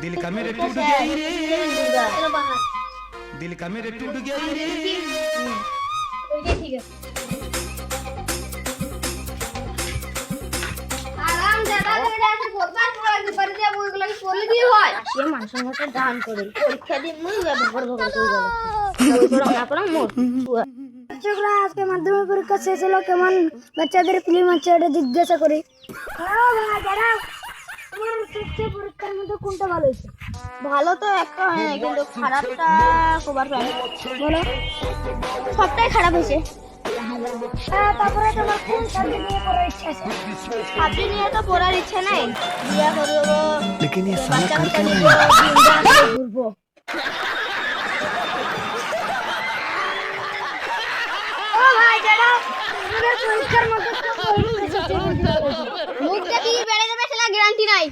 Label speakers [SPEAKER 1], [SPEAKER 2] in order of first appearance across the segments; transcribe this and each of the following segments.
[SPEAKER 1] दिल का मेरे टूट गया रे,
[SPEAKER 2] चलो बाहर।
[SPEAKER 1] दिल का मेरे टूट गया रे।
[SPEAKER 2] ठीक है আরাম দাদা দাদা আছে ভোরবার পড়াতে পারে যে ওইগুলো কি পড়লে কি হয় সে মানুষের মতো গান করে পরীক্ষা দিন মুই ভগর ভগর করে গেল ওই না পড়া মোর বাচ্চারা আজকে মাধ্যমিক পরীক্ষা শেষ হলো কেমন বাচ্চাদের ফিল্ম আছে এটা জিজ্ঞাসা করি দাঁড়াও ভাই দাঁড়াও তোমার সবচেয়ে পরীক্ষার মধ্যে কোনটা ভালো হয়েছে ভালো তো একটা হয় না কিন্তু খারাপটা কবার পাই বলো সবটাই খারাপ হয়েছে তারপরে তোমার কোন সাবজেক্ট নিয়ে পড়ার ইচ্ছা আছে সাবজেক্ট নিয়ে তো পড়ার ইচ্ছা নাই বিয়া করব
[SPEAKER 1] लेकिन ये साला कर क्या
[SPEAKER 2] ঘুরবো ও ভাই দাঁড়াও তোমাদের পরীক্ষার মধ্যে মুখটা কি বেড়ে যাবে সেটা গ্যারান্টি নাই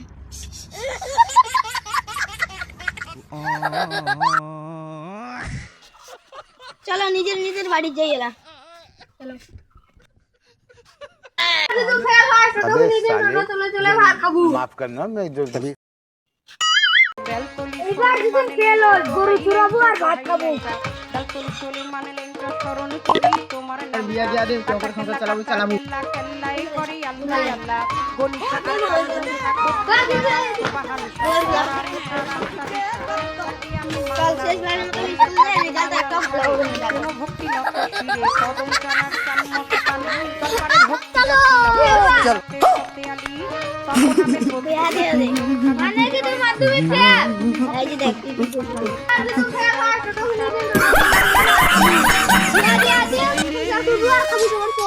[SPEAKER 2] চলো নিজের নিজের বাড়ি যাই এলা চলো
[SPEAKER 3] माफ करना मैं जो तभी
[SPEAKER 2] এবার যদি ফেল হয় গরু চুরাবো আর ভাত খাবো
[SPEAKER 4] বিয়া দিয়া দে তোর সংসার চালাবো চালাবো
[SPEAKER 2] কাল শেষ লাইনের মতো স্কুলে রেজাল্ট একটা ভালো হবে না চলো চল মানে কি তুই মাধ্যমিক ফেল এই যে দেখ তুই ফেল হয় ছোট হলে দিয়া দিয়া দিয়া তুই আর কবি তোমার তো